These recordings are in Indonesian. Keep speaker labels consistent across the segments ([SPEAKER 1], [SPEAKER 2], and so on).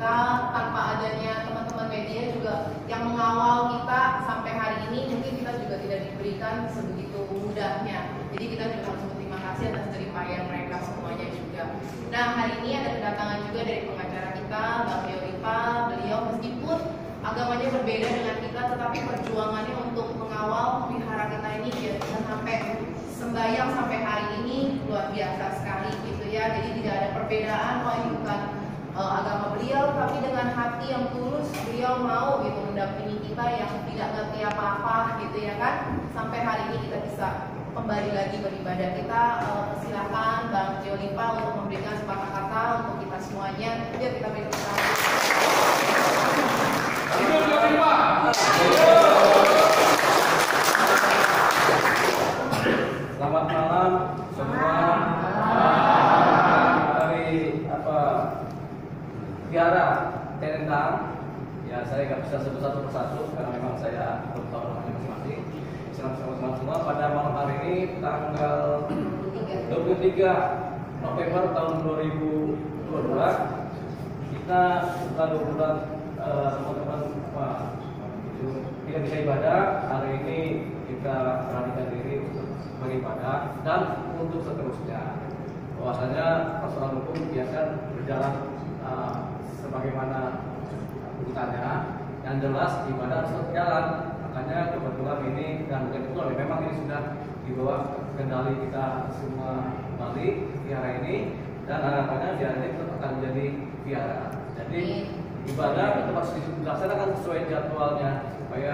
[SPEAKER 1] kita. Tanpa adanya teman-teman media juga yang mengawal kita sampai hari ini, mungkin kita juga tidak diberikan sebegitu mudahnya. Jadi kita juga harus berterima kasih atas jeripaya mereka semuanya juga. Nah, hari ini ada kedatangan juga dari pengacara kita, Bang Deolipa. Beliau meskipun agamanya berbeda dengan kita, tetapi perjuangannya untuk mengawal pelihara kita ini biar bisa sampai sembahyang sampai hari ini luar biasa sekali gitu ya. Jadi tidak ada perbedaan, oh ini bukan agama beliau, tapi dengan hati yang tulus beliau mau gitu mendampingi kita yang tidak ngerti apa-apa gitu ya kan. Sampai hari ini kita bisa kembali lagi beribadah. Kita silakan Bang Deolipa untuk memberikan sepatah kata untuk kita semuanya. Yuk kita beri tepuk tangan.
[SPEAKER 2] Selamat malam semua. Dari Vihara Tenentang. Ya, saya nggak bisa sebut satu persatu karena memang saya belum tahu namanya masing-masing. Selamat semua. Pada malam hari ini tanggal 23 November tahun 2022 kita setelah 2 bulan teman-teman tidak bisa ibadah. Hari ini kita beranikan diri untuk beribadah dan untuk seterusnya. Bahwasanya persoalan hukum biasa berjalan sebagaimana urutannya. Yang jelas ibadah harus berjalan. Makanya kebetulan ini dan kebetulan memang ini sudah dibawa kendali kita semua kembali vihara ini, dan harapannya vihara ini tetap akan menjadi vihara. Jadi ibadah tetap harus dilaksanakan sesuai jadwalnya supaya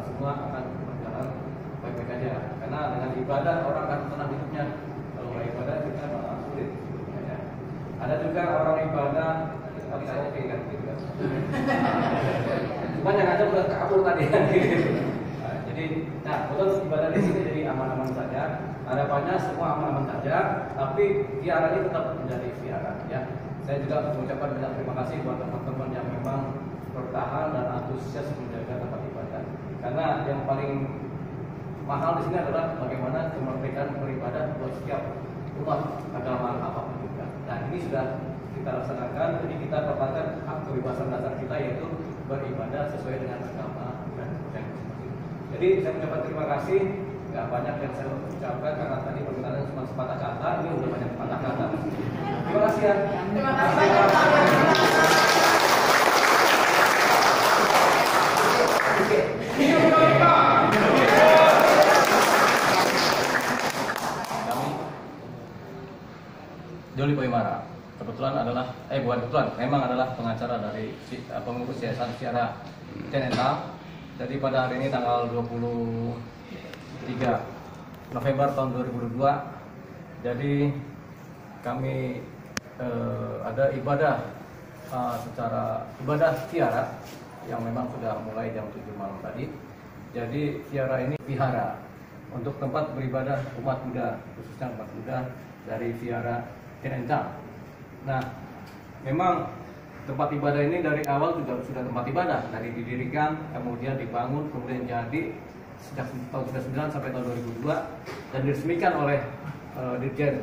[SPEAKER 2] semua akan berjalan baik-baik aja. Karena dengan ibadah orang akan tenang hidupnya. Kalau nggak ibadah kita malah sulit. Ya. Ada juga orang ibadah tapi saya oke kan gitu kan. Cuma yang ada udah kabur tadi kan gitu. Jadi, betul ibadah di sini jadi aman-aman saja. Harapannya semua aman-aman saja, tapi vihara ini tetap menjadi vihara ya. Saya juga mengucapkan banyak terima kasih buat teman-teman yang memang bertahan dan antusias menjaga tempat ibadah. Karena yang paling mahal di sini adalah bagaimana kemerdekaan beribadah buat setiap umat agama apapun juga. Nah, ini sudah kita laksanakan, jadi kita pertahankan hak kebebasan dasar kita yaitu beribadah sesuai dengan agama dan budaya masing-masing. Jadi saya mengucapkan terima kasih. Nggak banyak yang saya ucapkan karena tadi permintaan cuma sepatah kata, ini udah banyak sepatah kata. Terima kasih ya.
[SPEAKER 1] Terima kasih banyak Pak.
[SPEAKER 2] Kami Deolipa Wimara kebetulan adalah bukan kebetulan, memang adalah pengacara dari pengurus Yayasan Vihara Tenentang. Jadi pada hari ini tanggal 23 November tahun 2022, jadi kami ada ibadah secara ibadah vihara yang memang sudah mulai jam 7 malam tadi. Jadi vihara ini vihara untuk tempat beribadah umat Buddha, khususnya umat Buddha dari Vihara Tenentang. Nah, memang tempat ibadah ini dari awal juga sudah tempat ibadah, dari didirikan, kemudian dibangun, kemudian jadi sejak tahun 1999 sampai tahun 2002 dan diresmikan oleh Dirjen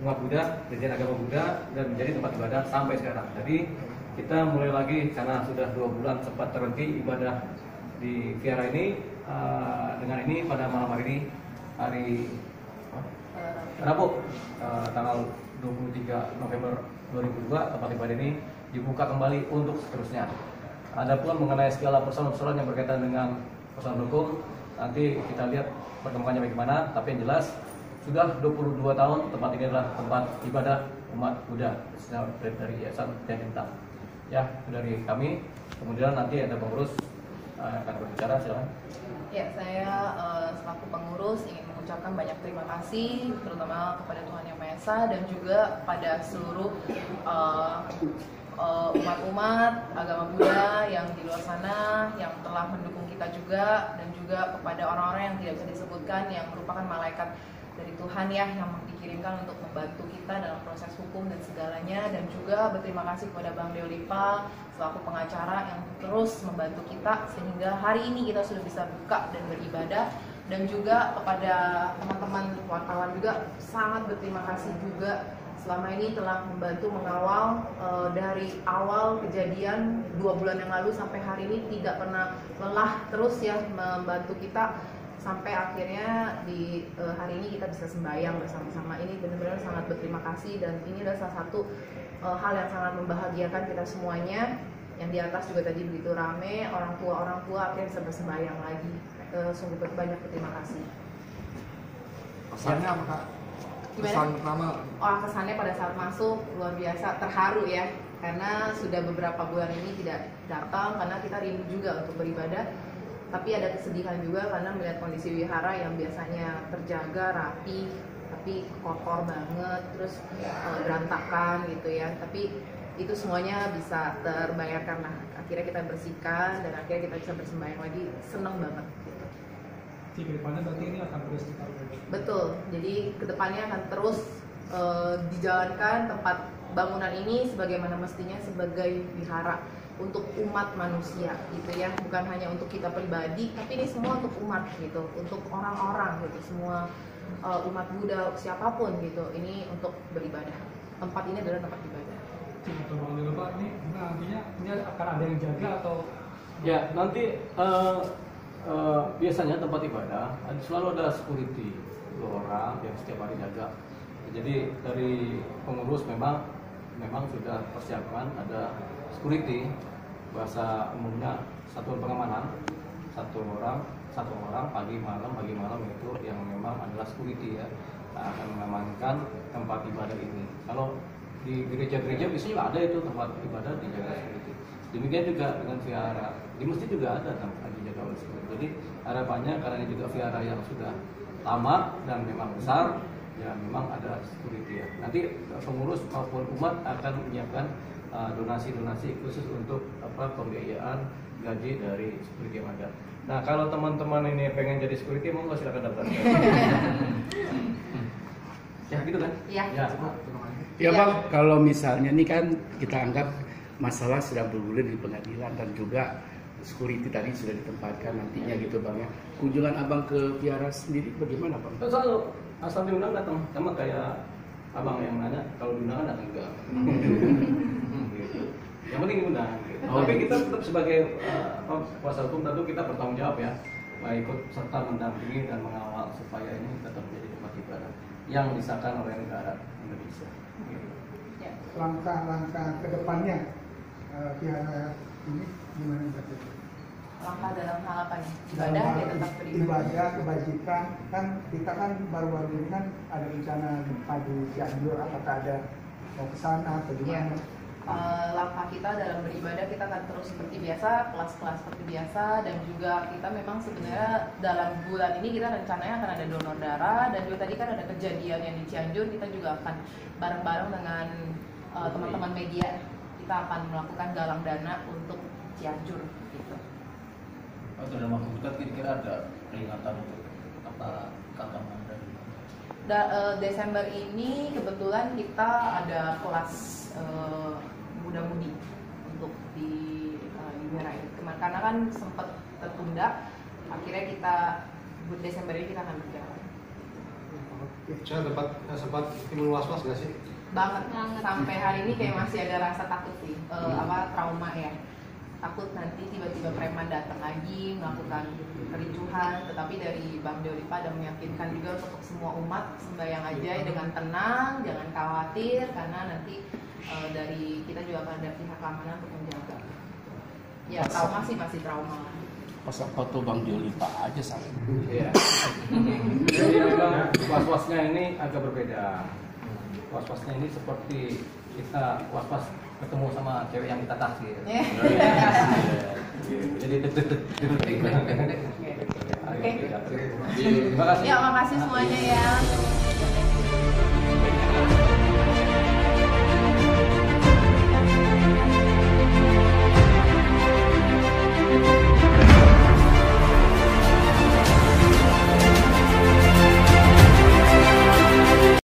[SPEAKER 2] Umat Buddha, Dirjen Agama Buddha, dan menjadi tempat ibadah sampai sekarang. Jadi kita mulai lagi karena sudah 2 bulan sempat terhenti ibadah di vihara ini. Dengan ini pada malam hari ini, hari Rabu, tanggal 23 November 2002, tempat ibadah ini dibuka kembali untuk seterusnya. Adapun mengenai segala persoalan-persoalan yang berkaitan dengan persoalan hukum, nanti kita lihat perkembangannya bagaimana. Tapi yang jelas sudah 22 tahun tempat ini adalah tempat ibadah umat Buddha dari Yayasan Tenentang. Ya, dari kami. Kemudian nanti ada pengurus akan berbicara, silakan.
[SPEAKER 1] Ya, saya selaku pengurus ingin mengucapkan banyak terima kasih, terutama kepada Tuhan Yang Maha Esa dan juga pada seluruh umat-umat agama Buddha yang di luar sana yang telah mendukung kita juga, dan juga kepada orang-orang yang tidak bisa disebutkan yang merupakan malaikat dari Tuhan ya, yang dikirimkan untuk membantu kita dalam proses hukum dan segalanya. Dan juga berterima kasih kepada Bang Deolipa selaku pengacara yang terus membantu kita sehingga hari ini kita sudah bisa buka dan beribadah. Dan juga kepada teman-teman wartawan juga sangat berterima kasih juga selama ini telah membantu mengawal dari awal kejadian 2 bulan yang lalu sampai hari ini, tidak pernah lelah terus ya membantu kita sampai akhirnya di hari ini kita bisa sembahyang bersama-sama. Ini benar-benar sangat berterima kasih, dan ini adalah salah satu hal yang sangat membahagiakan kita semuanya. Yang di atas juga tadi begitu rame, orang tua akhirnya bisa bersembahyang lagi. Sungguh banyak berterima kasih.
[SPEAKER 3] Pesannya apa Kak?
[SPEAKER 1] Gimana?
[SPEAKER 3] Pesan pertama.
[SPEAKER 1] Kesannya pada saat masuk luar biasa, terharu ya, karena sudah beberapa bulan ini tidak datang karena kita rindu juga untuk beribadah. Tapi ada kesedihan juga karena melihat kondisi wihara yang biasanya terjaga rapi, tapi kotor banget, terus berantakan gitu ya. Tapi itu semuanya bisa terbayarkan lah. Akhirnya kita bersihkan dan akhirnya kita bisa bersembahyang lagi. Seneng banget. Gitu.
[SPEAKER 4] Di kedepannya berarti ini akan terus kita lakukan.
[SPEAKER 1] Betul. Jadi kedepannya akan terus dijalankan tempat bangunan ini sebagaimana mestinya sebagai wihara untuk umat manusia gitu ya, bukan hanya untuk kita pribadi, tapi ini semua untuk umat gitu, untuk orang-orang gitu, semua umat Buddha siapapun gitu, ini untuk beribadah. Tempat ini adalah tempat ibadah.
[SPEAKER 4] Atau Bang Lilo Pak, ini nantinya ini akan ada yang jaga atau?
[SPEAKER 2] Ya, nanti biasanya tempat ibadah selalu ada security 2 orang yang setiap hari jaga. Jadi dari pengurus memang sudah persiapkan ada security, bahasa umumnya satuan pengamanan, satu orang pagi malam itu yang memang adalah security ya, akan mengamankan tempat ibadah ini. Kalau di gereja-gereja biasanya ada itu tempat ibadah dijaga security. Demikian juga dengan vihara, di masjid juga ada tempat dijaga oleh security. Jadi harapannya karena ini juga vihara yang sudah lama dan memang besar, ya memang ada security ya. Nanti pengurus maupun umat akan menyiapkan donasi-donasi khusus untuk pembiayaan gaji dari security yang ada. Nah, kalau teman-teman ini pengen jadi security, monggo silakan daftar. Ya gitu kan?
[SPEAKER 1] Iya.
[SPEAKER 2] Ya.
[SPEAKER 5] Ya Bang, kalau misalnya ini kan kita anggap masalah sedang bergulir di pengadilan dan juga security tadi sudah ditempatkan nantinya gitu Bang ya. Kunjungan Abang ke vihara sendiri bagaimana Bang?
[SPEAKER 2] Selalu asal diundang datang, sama kayak abang yang nanya, kalau diundang datang juga. Gitu. Yang penting diundang. Gitu. Tapi kita tetap sebagai kuasa hukum tentu kita bertanggung jawab ya, ikut serta mendampingi dan mengawal supaya ini tetap menjadi tempat ibadah yang disahkan oleh negara Indonesia. Gitu.
[SPEAKER 1] Ya.
[SPEAKER 6] Langkah-langkah kedepannya vihara ini gimana berarti?
[SPEAKER 1] Langkah dalam hal apa nih? Ibadah ya tetap beribadah.
[SPEAKER 6] Ibadah, kebajikan, kan kita kan baru-baru ini kan ada rencana pagi Cianjur, apakah ada mau ke sana atau gimana?
[SPEAKER 1] Langkah kita dalam beribadah, kita akan terus seperti biasa, kelas-kelas seperti biasa, dan juga kita memang sebenarnya dalam bulan ini kita rencananya akan ada donor darah, dan juga tadi kan ada kejadian yang di Cianjur, kita juga akan bareng-bareng dengan teman-teman media, kita akan melakukan galang dana untuk Cianjur gitu.
[SPEAKER 2] Atau dalam waktu dekat kira-kira ada peringatan untuk apa kapan Anda?
[SPEAKER 1] Desember ini kebetulan kita ada kelas muda-mudi untuk di wihara ini. Karena kan sempat tertunda, akhirnya kita Desember ini kita akan berjalan.
[SPEAKER 3] Saya sempat timbul was-was nggak sih?
[SPEAKER 1] Banget. Sampai hari ini kayak masih ada rasa takut sih, trauma ya. Takut nanti tiba-tiba preman datang lagi melakukan kericuhan, tetapi dari Bang Deolipa ada meyakinkan juga untuk semua umat sembahyang aja dengan tenang, jangan khawatir, karena nanti dari kita juga akan ada pihak keamanan untuk menjaga. Ya trauma sih masih trauma.
[SPEAKER 5] Pasang foto Bang Deolipa aja sama.
[SPEAKER 2] Iya. Jadi memang was-wasnya ini agak berbeda. Was-wasnya ini seperti kita was-was ketemu sama cewek yang kita taksir. Jadi deg-deg.
[SPEAKER 1] Oke.
[SPEAKER 2] Terima kasih.
[SPEAKER 1] Ya, makasih semuanya ya.